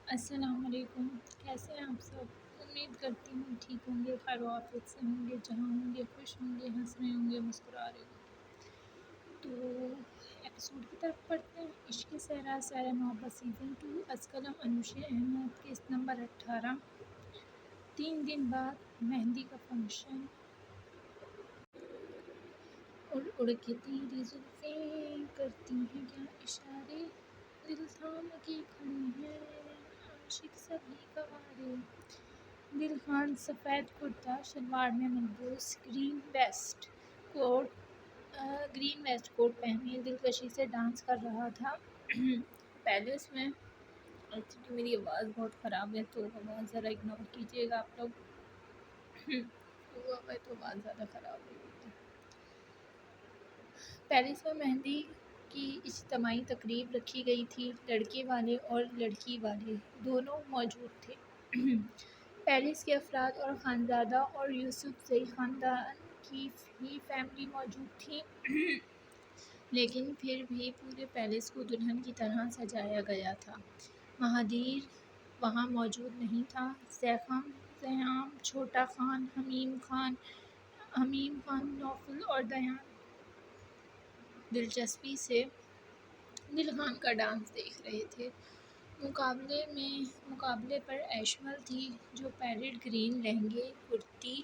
السلام علیکم، کیسے ہیں آپ سب؟ امید کرتی ہوں ٹھیک ہوں گے، خیر و عافیت سے ہوں گے، جہاں ہوں گے خوش ہوں گے، ہنس رہے ہوں گے، مسکرا رہے ہوں گے۔ تو ایپیسوڈ کی طرف پڑھتے ہیں۔ عشق صحرا سیر محبت سیزن 2، از قلم انوشے احمد، کیس نمبر 18۔ 3 دن بعد مہندی کا فنکشن۔ اڑ اڑ کے تیری زلفیں کرتی ہیں کیا اشارے، دل تھام کے کھڑے ہیں عاشق سبھی کنوارے۔ دل خان سفید کرتا شلوار میں ملبوس گرین ویسٹ کوٹ پہنے دلکشی سے ڈانس کر رہا تھا پیلس میں۔ ایکچولی میری آواز بہت خراب ہے تو آواز ذرا اگنور کیجیے گا آپ لوگ ہوا ہے تو آواز زیادہ خراب ہو گئی تھی۔ پیرس میں مہندی کی اجتماعی تقریب رکھی گئی تھی، لڑکے والے اور لڑکی والے دونوں موجود تھے۔ پیرس کے افراد اور خانزادہ اور یوسف زئی خاندان کی ہی فیملی موجود تھی، لیکن پھر بھی پورے پیلس کو دلہن کی طرح سجایا گیا تھا۔ مہادیر وہاں موجود نہیں تھا۔ زیام، چھوٹا خان، حمیم خان، نوفل اور دیان دلچسپی سے دل خان کا ڈانس دیکھ رہے تھے۔ مقابلے پر ایشمل تھی، جو پیرٹ گرین لہنگے کرتی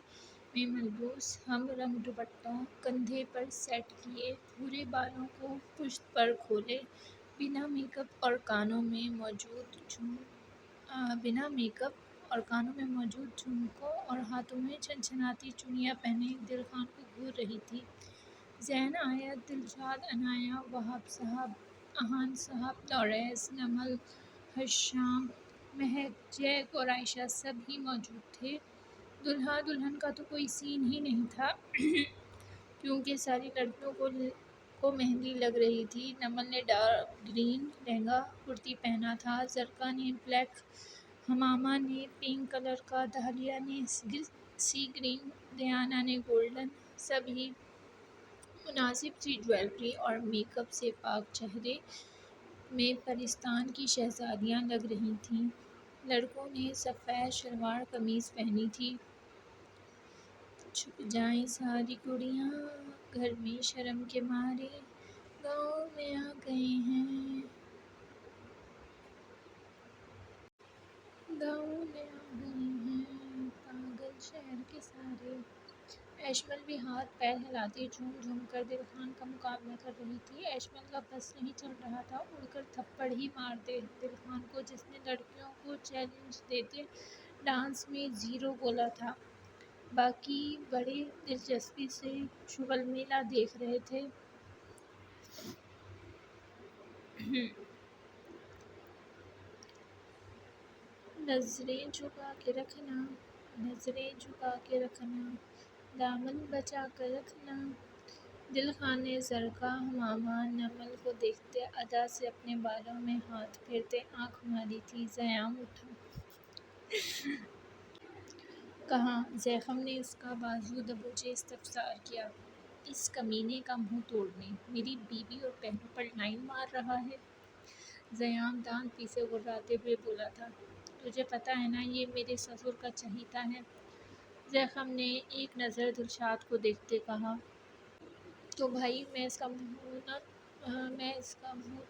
میں ملبوس ہم رنگ دوپٹہ کندھے پر سیٹ کیے، بھورے بالوں کو پشت پر کھولے، بنا میک اپ اور کانوں میں موجود جھمکوں اور ہاتھوں میں چھنچھناتی چوڑیاں پہنے دل خان کو گھور رہی تھی۔ زین آیت، دلشاد، عنایہ، وہاب صاحب، احان صاحب، لوریس، نمل، حشام، مہک، جیک اور عائشہ سب ہی موجود تھے۔ دلہا دلہن کا تو کوئی سین ہی نہیں تھا کیونکہ ساری لڑکیوں کو مہندی لگ رہی تھی۔ نمل نے ڈارک گرین لہنگا کرتی پہنا تھا، زرقا نے بلیک، حمامہ نے پنک کلر کا، دالیا نے سی گرین، دیانا نے گولڈن۔ سب ہی مناسب سی جویلری اور میک اپ سے پاک چہرے میں پرستان کی شہزادیاں لگ رہی تھیں۔ لڑکوں نے سفید شلوار قمیض پہنی تھی۔ چھپ جائیں ساری کڑیاں گھر میں شرم کے مارے، گاؤں میں آ گئے ہیں پاگل شہر کے سارے۔ ایشمل بھی ہاتھ پیر ہلاتی جھوم جھوم کر دل خان کا مقابلہ کر رہی تھی۔ ایشمل کا بس نہیں چل رہا تھا، اڑ کر تھپڑ ہی مار دے دل خان کو، جس نے لڑکیوں کو چیلنج دیتے ڈانس میں 0 بولا تھا۔ باقی بڑے دلچسپی سے شغل میلہ دیکھ رہے تھے۔ نظریں جھکا کے رکھنا، دامن بچا کر رکھنا۔ دل خان نے زرقا، حمامہ، نمل کو دیکھتے ادا سے اپنے بالوں میں ہاتھ پھیرتے آنکھ ماری تھی۔ زیام اٹھا۔ کہاں؟ زیخم نے اس کا بازو دبوچے استفسار کیا۔ اس کمینے کا منہ توڑنے، میری بیوی اور بہنوں پر لائن مار رہا ہے۔ زیام دانت پیسے غراتے ہوئے بولا تھا۔ تجھے پتہ ہے نا یہ میرے سسر کا چہیتا ہے؟ زیخم نے ایک نظر دلشاد کو دیکھتے کہا۔ تو بھائی میں اس کا منہ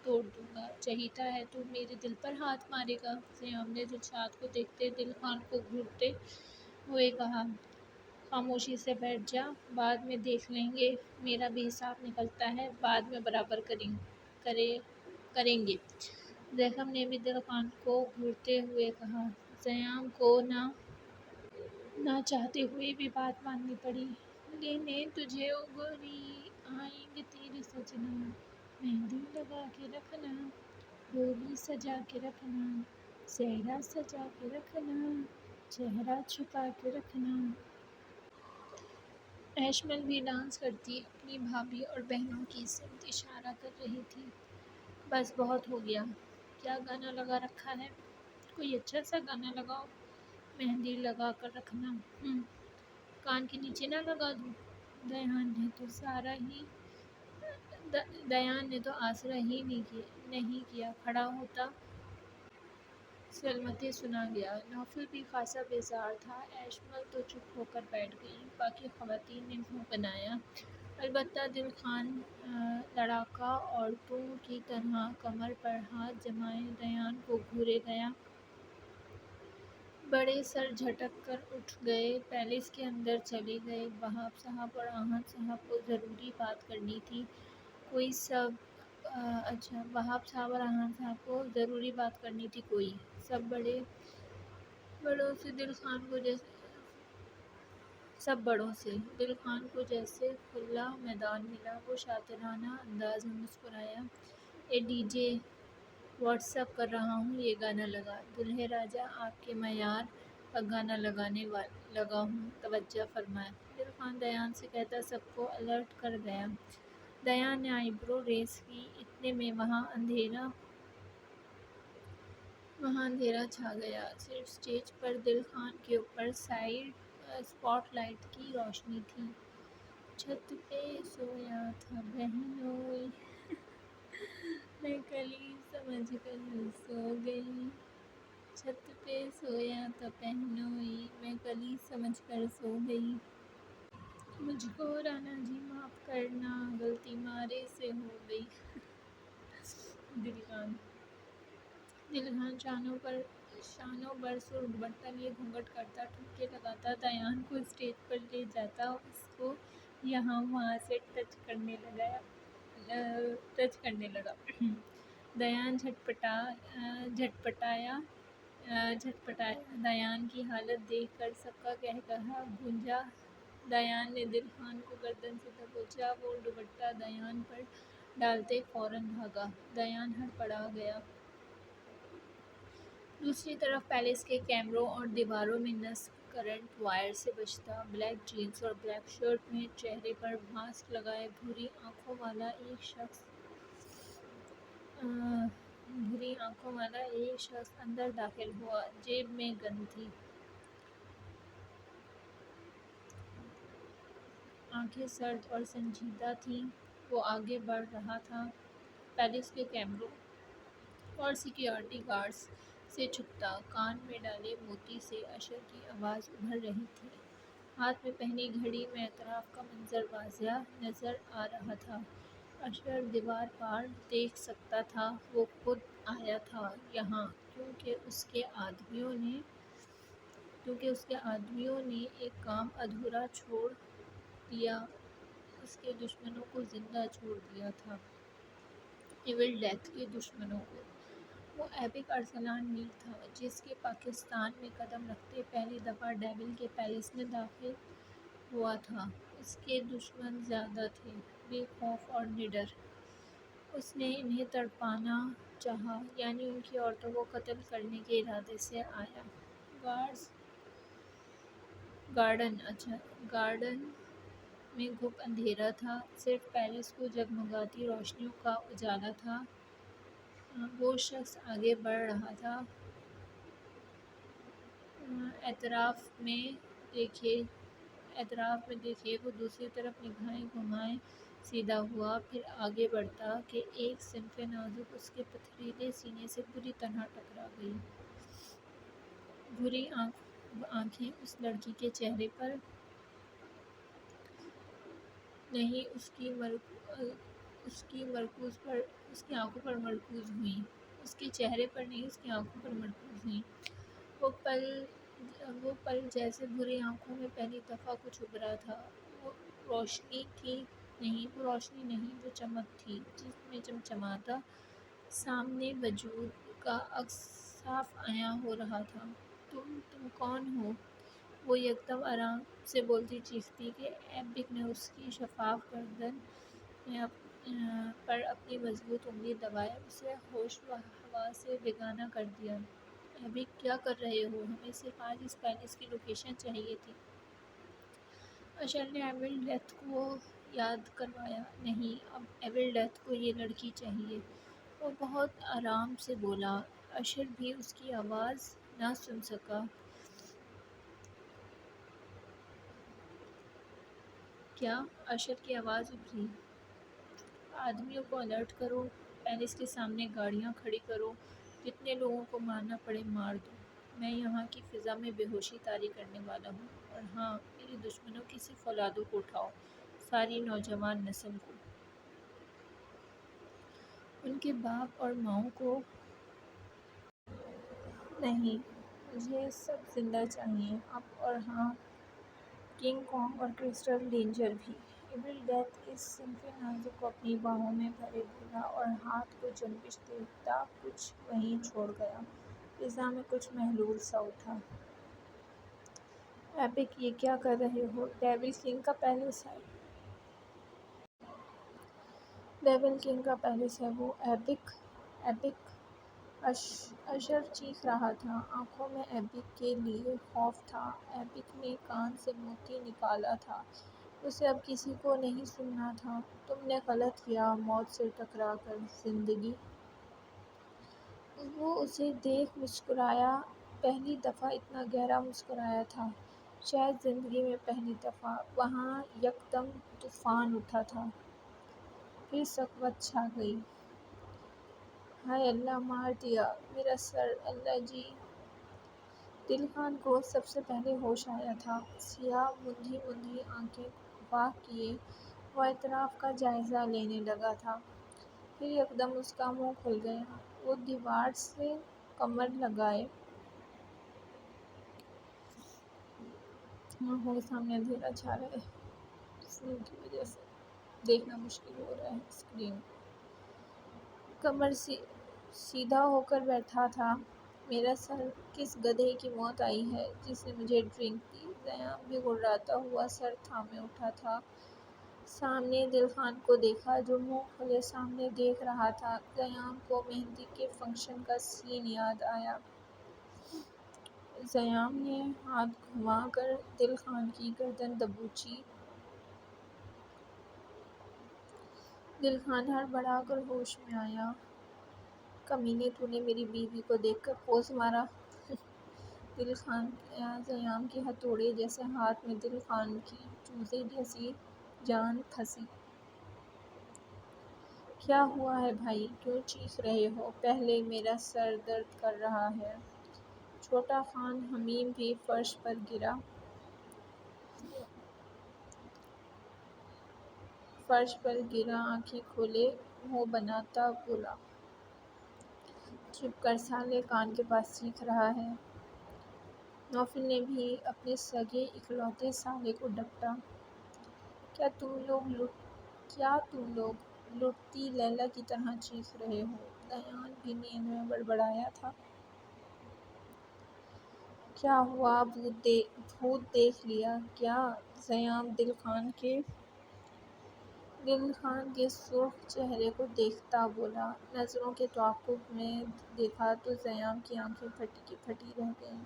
توڑ دوں گا، چہیتا ہے تو میرے دل پر ہاتھ مارے گا؟ زیام نے دلشاد کو دیکھتے دل خان کو گھورتے ہوئے کہا۔ خاموشی سے بیٹھ جا، بعد میں دیکھ لیں گے، میرا بھی حساب نکلتا ہے، بعد میں برابر کریں گے۔ زیخم نے بھی دل خان کو گھورتے ہوئے کہا۔ زیام کو نہ چاہتے ہوئے بھی بات ماننی پڑی۔ لینے تجھے او گوری آئیں گے تیرے سجنا، مہندی لگا کے رکھنا، ڈولی سجا کے رکھنا، صحرا سجا کے رکھنا، چہرہ چھپا کے رکھنا۔ ایشمل بھی ڈانس کرتی اپنی بھابھی اور بہنوں کی سمت اشارہ کر رہی تھی۔ بس بہت ہو گیا، کیا گانا لگا رکھا ہے؟ کوئی اچھا سا گانا لگاؤ۔ مہندی لگا کر رکھنا، کان کے نیچے نہ لگا دوں؟ دیان نے تو آسرا ہی نہیں کیا، کھڑا ہوتا سلمتے سنا گیا۔ نوفل بھی خاصا بیزار تھا۔ ایشمل تو چپ ہو کر بیٹھ گئی۔ باقی خواتین نے منہ بنایا، البتہ دل خان لڑاکا عورتوں کی طرح کمر پر ہاتھ جمائے دیان کو گھورے گیا۔ بڑے سر جھٹک کر اٹھ گئے، پیلس کے اندر چلے گئے۔ وہاب صاحب اور آہن صاحب کو ضروری بات کرنی تھی۔ وہاب صاحب اور آہن صاحب کو ضروری بات کرنی تھی کوئی۔ سب بڑوں سے دل خان کو جیسے کھلا میدان ملا۔ وہ شاطرانہ انداز میں مسکرایا، اے ڈی جے، واٹس اپ کر رہا ہوں، یہ گانا لگا۔ دلہے راجہ آپ کے معیار کا گانا لگانے لگا ہوں، توجہ فرمائیں۔ دل خان دیان سے کہتا سب کو الرٹ کر گیا۔ دیان نے آئی برو ریز کی، اتنے میں وہاں اندھیرا چھا گیا۔ صرف سٹیج پر دل خان کے اوپر اسپاٹ لائٹ کی روشنی تھی۔ چھت پہ سویا تھا بہنوئی، میں کلی سمجھ کر سو گئی۔ چھت پہ سویا تھا بہنوئی، میں کلی سمجھ کر سو گئی۔ مجھ کو رانا جی معاف کرنا، غلطی مارے سے ہو گئی۔ دل خان شانوں بر سر دوپٹہ لیے گھونگھٹ کرتا، ٹھپکے لگاتا، دیان کو اسٹیج پر لے جاتا، اس کو یہاں وہاں سے ٹچ کرنے لگا۔ دیان جھٹپٹایا۔ دیان کی حالت دیکھ کر سب کا قہقہہ گونجا۔ دیان نے دل خان کو گردن سے دبوچا، وہ دوپٹہ دیان پر ڈالتے فوراً بھاگا۔ دیان ہڑبڑا گیا۔ دوسری طرف پیلس کے کیمروں اور دیواروں میں نصب کرنٹ وائر سے بجتا، بلیک جینز اور بلیک شرٹ میں چہرے پر ماسک لگائے بھوری آنکھوں والا ایک شخص اندر داخل ہوا۔ جیب میں گن تھی، آنکھیں سرد اور سنجیدہ تھیں۔ وہ آگے بڑھ رہا تھا، پیلس کے کیمروں اور سیکیورٹی گارڈز سے چھپتا، کان میں ڈالے موتی سے اشر کی آواز ابھر رہی تھی۔ ہاتھ میں پہنی گھڑی میں اطراف کا منظر واضح نظر آ رہا تھا۔ اشر دیوار پار دیکھ سکتا تھا، وہ خود آیا تھا یہاں کیونکہ اس کے آدمیوں نے ایک کام ادھورا چھوڑ دیا، اس کے دشمنوں کو زندہ چھوڑ دیا تھا، ایول ڈیتھ کے دشمنوں کو۔ وہ ایبک ارسلان میر تھا، جس کے پاکستان میں قدم رکھتے پہلی دفعہ ڈیول کے پیلس میں داخل ہوا تھا۔ اس کے دشمن زیادہ تھے، بے خوف اور نڈر۔ اس نے انہیں تڑپانا چاہا، یعنی ان کی عورتوں کو قتل کرنے کے ارادے سے آیا۔ گارڈن میں گھپ اندھیرا تھا، صرف پیلس کو جگمگاتی روشنیوں کا اجالا تھا۔ وہ شخص آگے بڑھ رہا تھا، اطراف میں دیکھے، وہ دوسری طرف نگاہیں گھمائے سیدھا ہوا، پھر آگے بڑھتا کہ ایک صنف نازک اس کے پتھریلے سینے سے بری طرح ٹکرا گئی۔ بھوری آنکھیں اس لڑکی کے چہرے پر نہیں، اس کی آنکھوں پر مرکوز ہوئیں۔ اس کے چہرے پر نہیں، اس کی آنکھوں پر مرکوز ہوئیں۔ وہ پل جیسے بھوری آنکھوں میں پہلی دفعہ کچھ ابھرا تھا۔ وہ روشنی نہیں، وہ چمک تھی، جس میں چمچماتا سامنے وجود کا عکس صاف عیاں ہو رہا تھا۔ تم کون ہو؟ وہ یکدم آرام سے بولتی چیختی کہ ایبک نے اس کی شفاف گردن پر اپنی مضبوط انگلی دبائے اسے ہوش و حواس سے بیگانہ کر دیا۔ ایبک، کیا کر رہے ہو؟ ہمیں صرف آج اس پیلس کی لوکیشن چاہیے تھی۔ اشر نے ایول ڈیتھ کو یاد کروایا۔ نہیں، اب ایول ڈیتھ کو یہ لڑکی چاہیے۔ وہ بہت آرام سے بولا، اشر بھی اس کی آواز نہ سن سکا۔ کیا؟ اشر کی آواز ابھری۔ آدمیوں کو الرٹ کرو، پیلس کے سامنے گاڑیاں کھڑی کرو، کتنے لوگوں کو مارنا پڑے مار دو، میں یہاں کی فضا میں بے ہوشی طاری کرنے والا ہوں۔ اور ہاں، میرے دشمنوں کی صرف اولادوں کو اٹھاؤ، ساری نوجوان نسل کو، ان کے باپ اور ماؤں کو نہیں، مجھے سب زندہ چاہیے اب۔ اور ہاں، کنگ کانگ اور کرسٹل ڈینجر بھی۔ ایول ڈیتھ اس صنف نازک کو اپنی باہوں میں بھرے بولا اور ہاتھ کو جنبش دیتا کچھ وہیں چھوڑ گیا۔ فضا میں کچھ محلول سا اٹھا۔ ایبک، یہ کیا کر رہے ہو؟ ڈیول کنگ کا پیلس ہے۔ ڈیول کنگ کا پیلس ہے وہ۔ ایبک، ایبک، اشر چیخ رہا تھا۔ آنکھوں میں ایبک کے لیے خوف تھا۔ ایبک نے کان سے موتی نکالا تھا۔ اسے اب کسی کو نہیں سننا تھا۔ تم نے غلط کیا موت سے ٹکرا کر، زندگی۔ وہ اسے دیکھ مسکرایا، پہلی دفعہ اتنا گہرا مسکرایا تھا، شاید زندگی میں پہلی دفعہ۔ وہاں یکدم طوفان اٹھا تھا، پھر سکوت چھا گئی۔ ہائے اللہ، مار دیا میرا سر، اللہ جی! دل خان کو سب سے پہلے ہوش آیا تھا۔ سیاہ مندھی مندھی آنکھیں واہ کیے وہ اطراف کا جائزہ لینے لگا تھا، پھر یکدم اس کا منہ کھل گیا۔ وہ دیوار سے کمر لگائے آنکھوں کے سامنے اندھیرا چھا رہا ہے، فلم کی وجہ سے دیکھنا مشکل ہو رہا ہے اسکرین کو۔ کمر سیدھا ہو کر بیٹھا تھا۔ میرا سر، کس گدھے کی موت آئی ہے جس نے مجھے ڈرنک دی؟ زیام بھی گڑگڑاتا ہوا سر تھامے اٹھا تھا۔ سامنے دل خان کو دیکھا جو منہ کھولے سامنے دیکھ رہا تھا۔ زیام کو مہندی کے فنکشن کا سین یاد آیا۔ زیام نے ہاتھ گھما کر دل خان کی گردن دبوچی۔ دل خان ہڑبڑا کر ہوش میں آیا۔ کمینے، تو نے میری بیوی کو دیکھ کر پوز مارا؟ دل خان زیام کے ہتھوڑے جیسے ہاتھ میں دل خان کی چوزے جیسی جان پھنسی۔ کیا ہوا ہے بھائی، کیوں چیخ رہے ہو؟ پہلے میرا سر درد کر رہا ہے۔ چھوٹا خان حمیم بھی فرش پر گرا، آنکھیں کھولے منہ بناتا بولا، چپ کر سالے، کان کے پاس چیخ رہا ہے۔ نوفل نے بھی اپنے سگے اکلوتے سالے کو ڈپٹا۔ کیا تم لوگ لڑتی لیلا کی طرح چیخ رہے ہو؟ دیان بھی نیند میں بڑبڑایا تھا۔ کیا ہوا، بھوت دیکھ لیا کیا؟ زیام دل خان کے سرخ چہرے کو دیکھتا بولا۔ نظروں کے تعاقب میں دیکھا تو زیام کی آنکھیں پھٹی رہ گئیں۔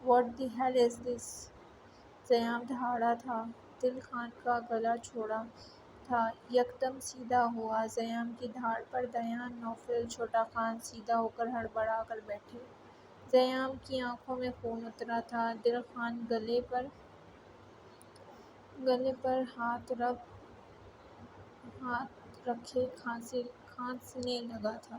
واٹ دی ہیل از دس؟ زیام دہاڑا تھا۔ دل خان کا گلا چھوڑا تھا، یکدم سیدھا ہوا زیام کی دھاڑ پر۔ دیان، نوفل، چھوٹا خان سیدھا ہو کر ہڑبڑا کر بیٹھے۔ زیام کی آنکھوں میں خون اترا تھا۔ دل خان گلے پر ہاتھ رکھے کھانسنے لگا تھا۔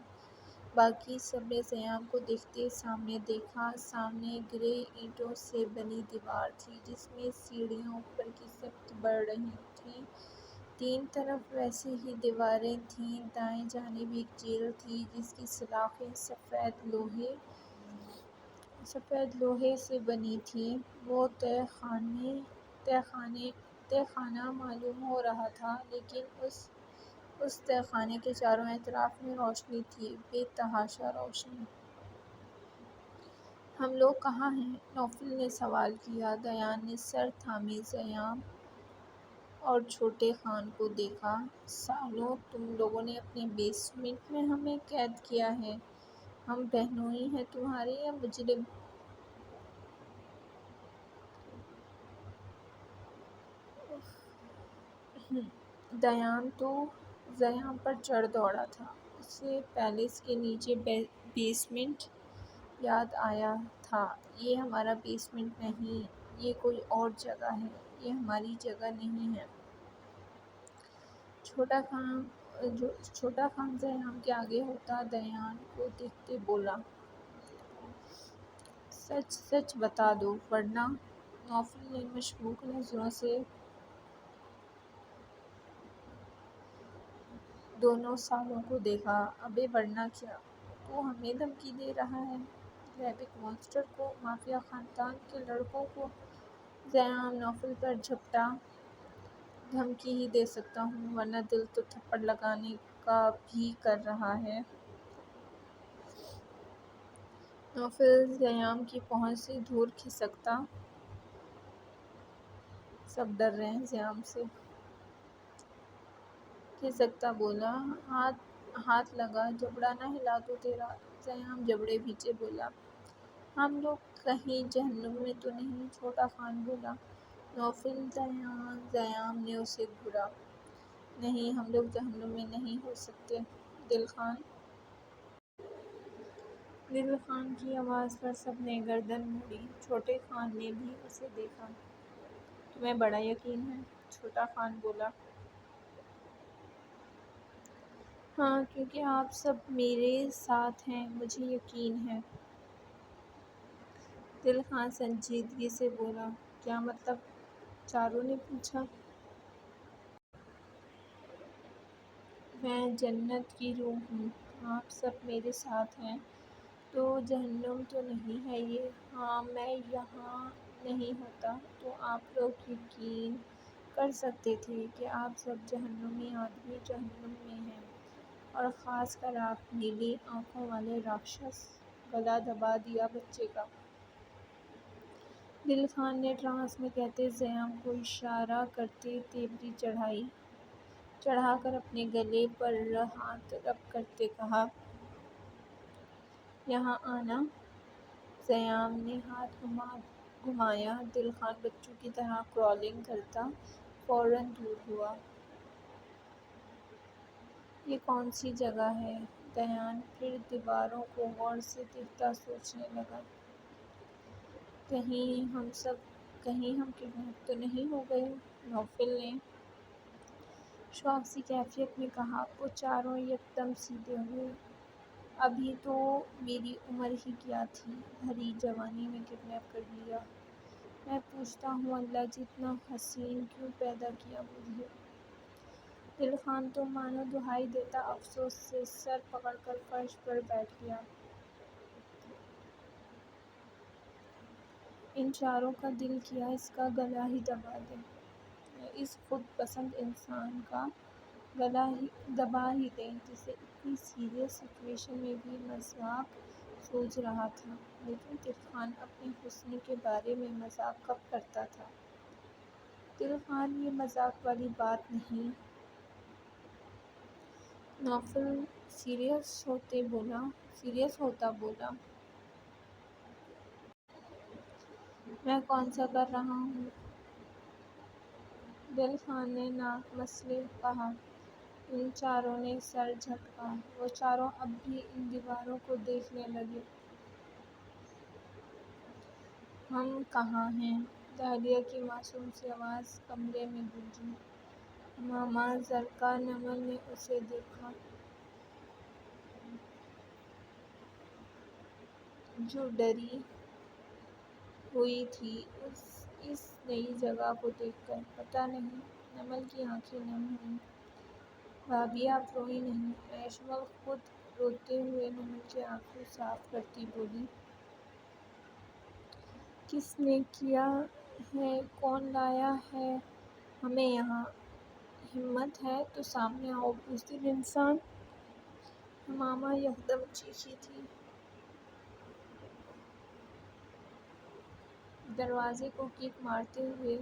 باقی سب نے زیام کو دیکھتے سامنے دیکھا۔ سامنے گرے اینٹوں سے بنی دیوار تھی جس میں سیڑھیاں اوپر کی سمت بڑھ رہی تھیں۔ تین طرف ویسے ہی دیواریں تھیں۔ دائیں جانب ایک جیل تھی جس کی سلاخیں سفید لوہے سے بنی تھیں۔ وہ تہہ خانہ معلوم ہو رہا تھا، لیکن اس تہہ خانے کے چاروں اطراف میں روشنی تھی، بے تحاشا روشنی۔ ہم لوگ کہاں ہیں؟ نوفل نے سوال کیا۔ دیان نے سر تھامے زیام اور چھوٹے خان کو دیکھا۔ سالوں، تم لوگوں نے اپنے بیسمنٹ میں ہمیں قید کیا ہے۔ ہم بہنوئی ہیں تمہارے یا مجرم؟ دیان تو زیام پر چڑھ دوڑا تھا۔ اسے پیلس کے نیچے بیسمنٹ یاد آیا تھا۔ یہ ہمارا بیسمنٹ نہیں، یہ کوئی اور جگہ ہے، یہ ہماری جگہ نہیں ہے۔ چھوٹا خان چھوٹا خان زیام کے آگے ہوتا دیان کو دیکھتے بولا، سچ سچ بتا دو ورنہ۔ نوفل نے مشکوک نظروں سے دونوں سالوں کو دیکھا۔ ابے ورنہ کیا؟ تو ہمیں دھمکی دے رہا ہے؟ ریبک مانسٹر کو، مافیا خاندان کے لڑکوں کو؟ زیام نوفل پر جھپٹا۔ دھمکی ہی دے سکتا ہوں، ورنہ دل تو تھپڑ لگانے کا بھی کر رہا ہے۔ نوفل زیام کی پہنچ سے دور کھسکتا۔ سب ڈر رہے ہیں زیام سے۔ کھسکتا بولا، ہاتھ لگا، جبڑا نہ ہلا دوں تیرا۔ زیام جبڑے بھینچے بولا، ہم لوگ کہیں جہنم میں تو نہیں؟ چھوٹا خان بولا۔ نوفل زیام نے اسے گھورا، نہیں ہم لوگ جہنم میں نہیں ہو سکتے۔ دل خان کی آواز پر سب نے گردن موڑی۔ چھوٹے خان نے بھی اسے دیکھا۔ تمہیں بڑا یقین ہے؟ چھوٹا خان بولا۔ ہاں، کیونکہ آپ سب میرے ساتھ ہیں، مجھے یقین ہے۔ دل خان سنجیدگی سے بولا، کیا مطلب؟ چاروں نے پوچھا۔ میں جنت کی روح ہوں، آپ سب میرے ساتھ ہیں تو جہنم تو نہیں ہے یہ۔ ہاں، میں یہاں نہیں ہوتا تو آپ لوگ یقین کر سکتے تھے کہ آپ سب جہنمی آدمی جہنم میں ہیں، اور خاص کر آپ نیلی آنکھوں والے راکشس۔ گلا دبا دیا بچے کا۔ دل خان نے ٹرانس میں کہتے زیام کو اشارہ کرتے تیوری چڑھا کر اپنے گلے پر ہاتھ رب کرتے کہا، یہاں آنا۔ زیام نے ہاتھ گھمایا۔ دل خان بچوں کی طرح کرالنگ کرتا فوراً دور ہوا۔ یہ کون سی جگہ ہے؟ دیان پھر دیواروں کو غور سے دیکھتا سوچنے لگا، کہیں ہم کڈنیپ تو نہیں ہو گئے؟ نوفل نے شوق سی کیفیت میں کہا۔ وہ چاروں یکدم سیدھے ہوئے۔ ابھی تو میری عمر ہی کیا تھی، بھری جوانی میں کڈنیپ کر لیا۔ میں پوچھتا ہوں اللہ جی اتنا حسین کیوں پیدا کیا مجھے؟ دل خان تو مانو دہائی دیتا افسوس سے سر پکڑ کر فرش پر بیٹھ گیا۔ ان چاروں کا دل کیا اس کا گلا ہی دبا دیں، اس خود پسند انسان کا گلا دبا ہی دیں جسے اتنی سیریس سچویشن میں بھی مذاق سوچ رہا تھا۔ لیکن دل خان اپنے حسن کے بارے میں مذاق کب کرتا تھا؟ دل خان یہ مذاق والی بات نہیں۔ نوفل سیریس ہوتا بولا، میں کون سا کر رہا ہوں؟ دل خان نے ناک مسلے کہا۔ ان چاروں نے سر جھٹکا۔ وہ چاروں اب بھی ان دیواروں کو دیکھنے لگے۔ ہم کہاں ہیں؟ دالیا کی معصوم سی آواز کمرے میں گونجی۔ ماما زرکا نمل نے اسے دیکھا جو ڈری ہوئی تھی اس نئی جگہ کو دیکھ کر۔ پتہ نہیں۔ نمل کی آنکھیں نم ہوئیں۔ بھابھی آپ روئی نہیں؟ ایشمل خود روتے ہوئے نمل کی آنکھیں صاف کرتی بولی، کس نے کیا ہے؟ کون لایا ہے ہمیں یہاں؟ ہمت ہے تو سامنے آؤ بزدل انسان! ماما یکدم چیخی تھی۔ دروازے کو کیک مارتے ہوئے۔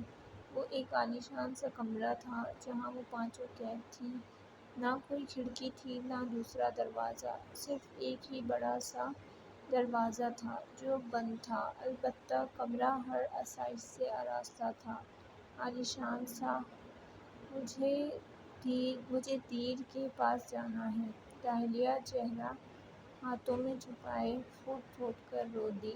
وہ ایک عالیشان سا کمرہ تھا جہاں وہ پانچوں قید تھیں۔ نہ کوئی کھڑکی تھی نہ دوسرا دروازہ، صرف ایک ہی بڑا سا دروازہ تھا جو بند تھا۔ البتہ کمرہ ہر آسائش سے آراستہ تھا، عالیشان سا۔ مجھے دیر کے پاس جانا ہے۔ دالیا چہرہ ہاتھوں میں چھپائے پھوٹ پھوٹ کر رو دی۔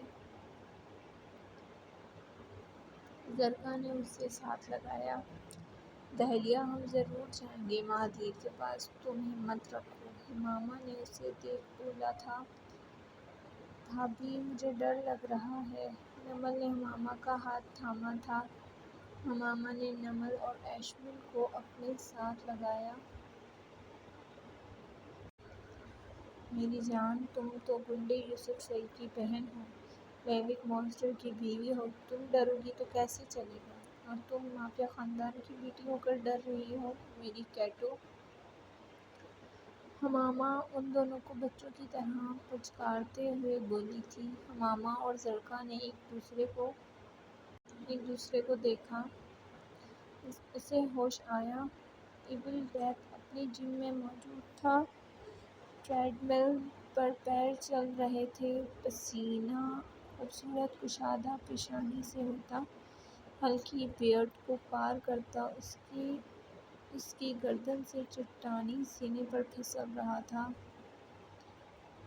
زرکا نے اسے ساتھ لگایا۔ دہلیہ ہم ضرور جائیں گے مہادیر کے پاس، تم ہمت رکھو۔ ہمامہ نے اسے دیکھ بولا تھا، بھابھی مجھے ڈر لگ رہا ہے۔ نمل نے ہمامہ کا ہاتھ تھاما تھا۔ ہمامہ نے نمل اور ایشمن کو اپنے ساتھ لگایا۔ میری جان، تم تو گنڈے یوسف سعید کی بہن ہو، لیوک مانسٹر کی بیوی ہو، تم ڈرو گی تو کیسے چلے گا؟ اور تم مافیا خاندان کی بیٹی ہو کر ڈر رہی ہو میری کیٹو؟ ہمامہ ان دونوں کو بچوں کی طرح پچکارتے ہوئے بولی تھی۔ ہمامہ اور زرکا نے ایک دوسرے کو دیکھا۔ اسے ہوش آیا۔ ایول ڈیتھ اپنی جم میں موجود تھا۔ ٹریڈ مل پر پیر چل رہے تھے۔ پسینہ خوبصورت کشادہ پیشانی سے ہوتا، ہلکی بیئرڈ کو پار کرتا اس کی گردن سے چٹانی سینے پر پھسل رہا تھا۔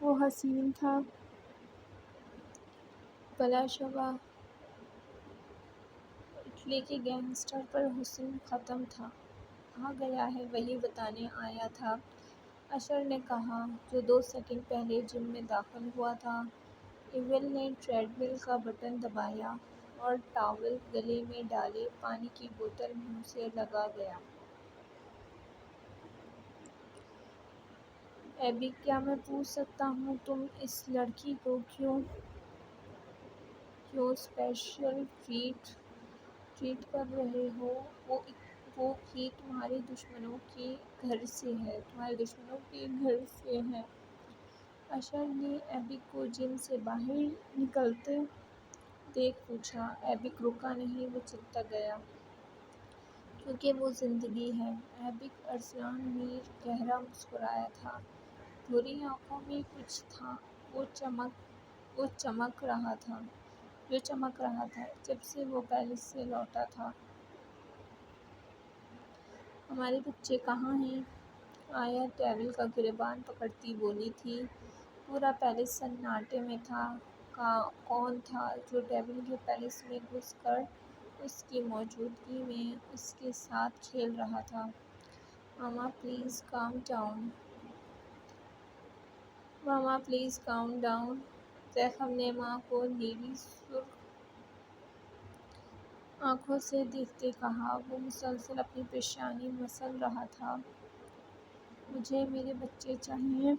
وہ حسین تھا۔ بلا شبہ اٹلی کے گینگسٹر پر حسن ختم تھا۔ آ گیا ہے، وہی بتانے آیا تھا، اشر نے کہا، جو 2 سیکنڈ پہلے جم میں داخل ہوا تھا۔ ایول نے ٹریڈ مل کا بٹن دبایا اور ٹاول گلے میں ڈالے پانی کی بوتل منہ سے لگا گیا۔ ایبی، کیا میں پوچھ سکتا ہوں تم اس لڑکی کو کیوں اسپیشل ٹریٹ کر رہے ہو؟ وہ ہی تمہارے دشمنوں کے گھر سے ہے۔ اشر نے ایبک کو جم سے باہر نکلتے دیکھ پوچھا۔ ایبک رکا نہیں، وہ چلتا گیا۔ کیونکہ وہ زندگی ہے۔ ایبک ارسلان میر گہرا مسکرایا تھا۔ بھوری آنکھوں میں کچھ تھا جو چمک رہا تھا جب سے وہ پیلس سے لوٹا تھا۔ ہمارے بچے کہاں ہیں؟ آیا ٹیبل کا گریبان پکڑتی بولی تھی۔ پورا پیلس سناٹے میں تھا۔ کون تھا جو ٹیبل کے پیلس میں گھس کر اس کی موجودگی میں اس کے ساتھ کھیل رہا تھا؟ ماما پلیز کام ڈاؤن۔ زیخم نے ماں کو نیلی سرخ آنکھوں سے دیکھتے کہا۔ وہ مسلسل اپنی پیشانی مسل رہا تھا۔ مجھے میرے بچے چاہئیں۔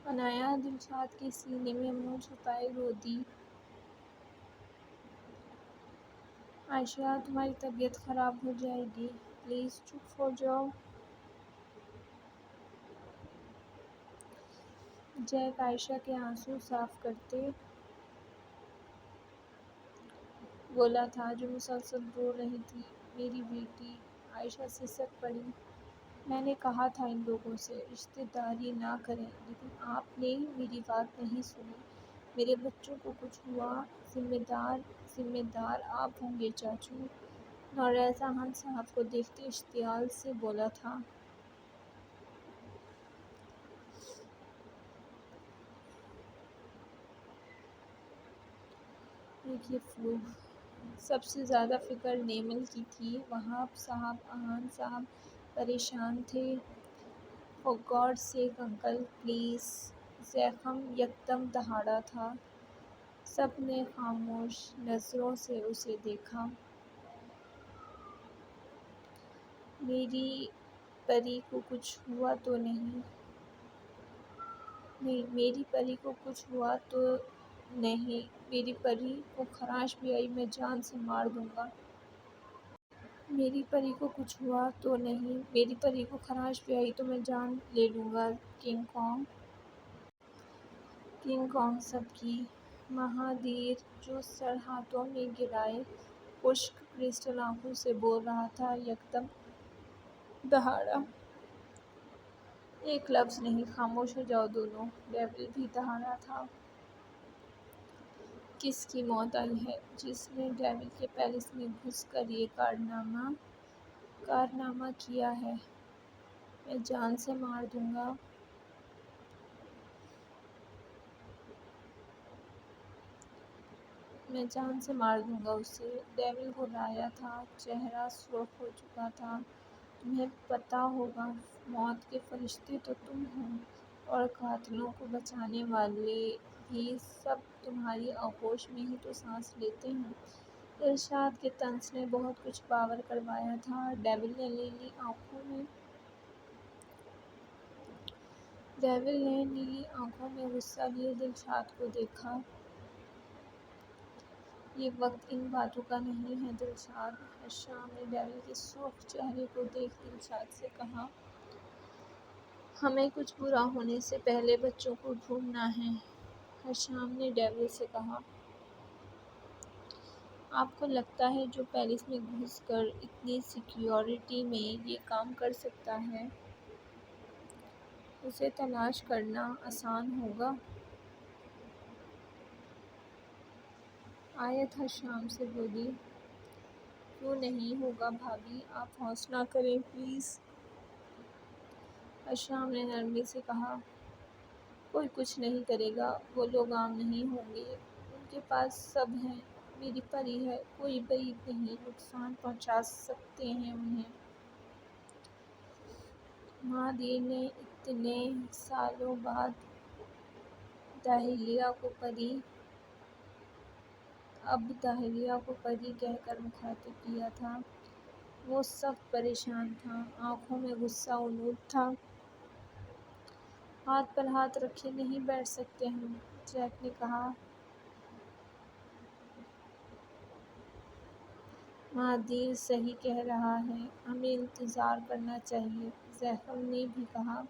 عنایا دلشاد کے سینے میں منہ چھپائے رو دی۔ عائشہ، تمہاری طبیعت خراب ہو جائے گی، پلیز چپ ہو جاؤ۔ جیک عائشہ کے آنسو صاف کرتے بولا تھا، جو مسلسل رو رہی تھی۔ میری بیٹی۔ عائشہ سسک پڑی۔ میں نے کہا تھا ان لوگوں سے رشتہ داری نہ کریں، لیکن آپ نے میری بات نہیں سنی۔ میرے بچوں کو کچھ ہوا، ذمہ دار آپ ہوں گے چاچو۔ نوریزہ خان صاحب کو دیکھتے اشتعال سے بولا تھا۔ سب سے زیادہ فکر نیمل کی تھی۔ وہاب صاحب، احان صاحب پریشان تھے۔ For God sake uncle, please. زیخم یکدم دہاڑا تھا۔ سب نے خاموش نظروں سے اسے دیکھا۔ میری پری کو کچھ ہوا تو نہیں؟ میری پری کو خراش بھی آئی میں جان سے مار دوں گا۔ میری پری کو کچھ ہوا تو نہیں؟ میری پری کو خراش بھی آئی تو میں جان لے لوں گا۔ کنگ کانگ سب کی۔ مہادیر، جو سر ہاتھوں میں گرائے خشک کرسٹل آنکھوں سے بول رہا تھا، یکدم دہاڑا۔ ایک لفظ نہیں، خاموش ہو جاؤ دونوں۔ ڈیول بھی دہاڑا تھا۔ کس کی موت آئی ہے؟ جس نے ڈیول کے پیلس میں گھس کر یہ کارنامہ کیا ہے، میں جان سے مار دوں گا۔ میں جان سے مار دوں گا اسے۔ ڈیول گھبرایا تھا، چہرہ سرخ ہو چکا تھا۔ تمہیں پتہ ہوگا، موت کے فرشتے تو تم ہو، اور قاتلوں کو بچانے والے بھی سب تمہاری آغوش میں ہی تو سانس لیتے ہیں۔ دلشاد کے طنز نے بہت کچھ باور کروایا تھا۔ ڈیول نے نیلی آنکھوں میں غصہ لیے دلشاد کو دیکھا۔ یہ وقت ان باتوں کا نہیں ہے دلشاد، حشام نے ڈیول کے سرخ چہرے کو دیکھ دلشاد سے کہا۔ ہمیں کچھ برا ہونے سے پہلے بچوں کو ڈھونڈنا ہے، حشام نے ڈیول سے کہا۔ آپ کو لگتا ہے جو پیلس میں گھس کر اتنی سیکیورٹی میں یہ کام کر سکتا ہے، اسے تلاش کرنا آسان ہوگا؟ آیت حشام سے بولی۔ کیوں نہیں ہوگا بھابھی، آپ حوصلہ کریں پلیز، حشام نے نرمی سے کہا۔ کوئی کچھ نہیں کرے گا، وہ لوگ عام نہیں ہوں گے، ان کے پاس سب ہے، میری پری ہے، کوئی بعید نہیں، نقصان پہنچا سکتے ہیں انہیں۔ مہادیر نے اتنے سالوں بعد داہلیہ کو پری کہہ کر مخاطب کیا تھا۔ وہ سخت پریشان تھا، آنکھوں میں غصہ اونچا تھا۔ ہاتھ پر ہاتھ رکھے نہیں بیٹھ سکتے ہم، جیک نے کہا۔ مہادیر صحیح کہہ رہا ہے، ہمیں انتظار کرنا چاہیے، زیحف نے بھی کہا۔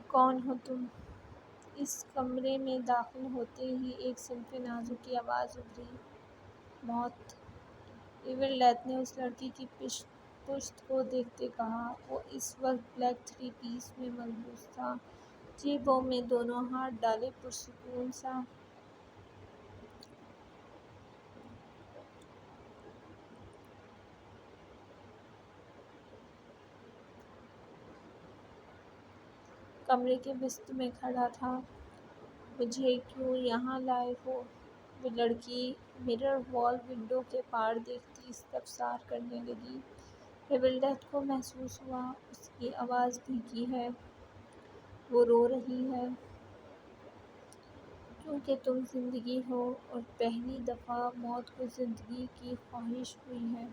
کون ہو تم؟ اس کمرے میں داخل ہوتے ہی ایک صنف نازکی آواز ابھری۔ موت! ایول ڈیتھ نے اس لڑکی کی پشت کو دیکھتے کہا۔ وہ اس وقت بلیک تھری پیس میں ملبوس تھا، جیبوں میں دونوں ہاتھ ڈالے پرسکون سا۔ کمرے کے وسط میں کھڑا تھا۔ مجھے کیوں یہاں لائے ہو؟ وہ لڑکی مرر وال ونڈو کے پار دیکھتی استفسار کرنے لگی۔ ایول ڈیتھ کو محسوس ہوا اس کی آواز بھیگی ہے، وہ رو رہی ہے، کیونکہ تم زندگی ہو اور پہلی دفعہ موت کو زندگی کی خواہش ہوئی ہے۔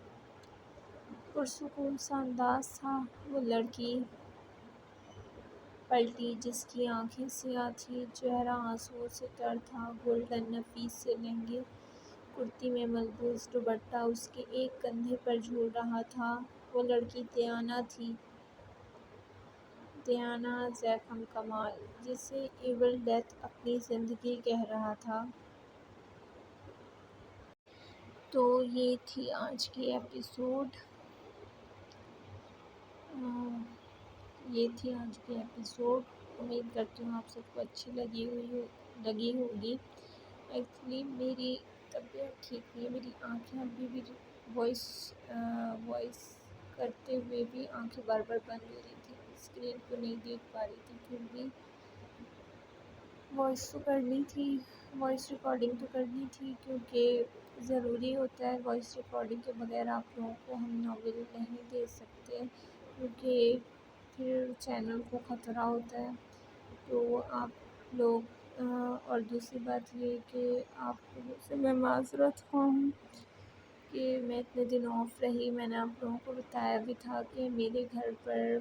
پرسکون سا انداز تھا۔ وہ لڑکی پلٹی، جس کی آنکھیں سیاہ تھیں، چہرہ آنسوؤں سے تر تھا۔ گولڈن نفیس سے لہنگے کرتی میں ملبوس دوپٹہ اس کے ایک کندھے پر جھول رہا تھا۔ وہ لڑکی دیانا تھی، دیانا زیحف کمال، جسے ایول ڈیتھ اپنی زندگی کہہ رہا تھا۔ تو یہ تھی آج کی ایپیسوڈ۔ امید کرتی ہوں آپ سب کو اچھی لگی ہوگی۔ ایکچولی میری طبیعت ٹھیک نہیں ہے، میری آنکھیں ابھی بھی وائس کرتے ہوئے بھی آنکھیں بار بار بند ہو رہی تھی، اسکرین کو نہیں دیکھ پا رہی تھی، پھر بھی وائس ریکارڈنگ تو کرنی تھی، کیونکہ ضروری ہوتا ہے۔ وائس ریکارڈنگ کے بغیر آپ لوگوں کو ہم ناول نہیں دے سکتے، کیونکہ پھر چینل کو خطرہ ہوتا ہے۔ تو آپ لوگ اور دوسری بات یہ کہ آپ لوگوں سے میں معذرت خواہ ہوں کہ میں اتنے دن آف رہی۔ میں نے آپ لوگوں کو بتایا بھی تھا کہ میرے گھر پر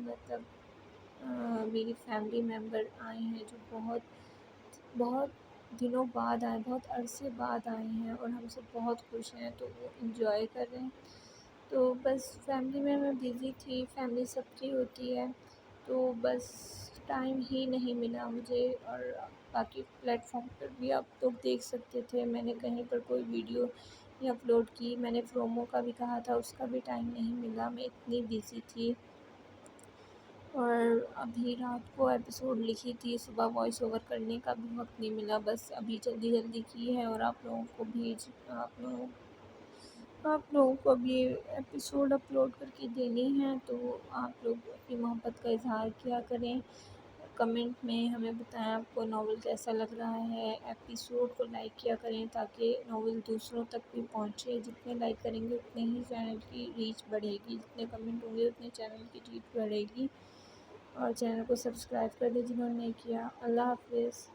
میری فیملی ممبر آئے ہیں، جو بہت دنوں بعد آئے، بہت عرصے بعد آئے ہیں، اور ہم سب بہت خوش ہیں، تو وہ انجوائے کر رہے ہیں۔ تو بس فیملی میں بزی تھی، فیملی سب کی ہوتی ہے، تو بس ٹائم ہی نہیں ملا مجھے۔ اور باقی پلیٹ فارم پر بھی آپ لوگ دیکھ سکتے تھے، میں نے کہیں پر کوئی ویڈیو نہیں اپلوڈ کی۔ میں نے پرومو کا بھی کہا تھا، اس کا بھی ٹائم نہیں ملا، میں اتنی بزی تھی۔ اور ابھی رات کو ایپیسوڈ لکھی تھی، صبح وائس اوور کرنے کا بھی وقت نہیں ملا، بس ابھی جلدی کی ہے اور آپ لوگوں کو ابھی ایپیسوڈ اپلوڈ کر کے دینے ہیں، تو آپ لوگ اپنی محبت کا اظہار کیا کریں۔ کمنٹ میں ہمیں بتائیں آپ کو ناول کیسا لگ رہا ہے. ایپیسوڈ کو لائک کیا کریں تاکہ ناول دوسروں تک بھی پہنچے. جتنے لائک کریں گے اتنے ہی چینل کی ریچ بڑھے گی, جتنے کمنٹ ہوں گے اتنے چینل کی ریچ بڑھے گی. اور چینل کو سبسکرائب کر دیں جنہوں نے نہیں کیا. اللہ حافظ.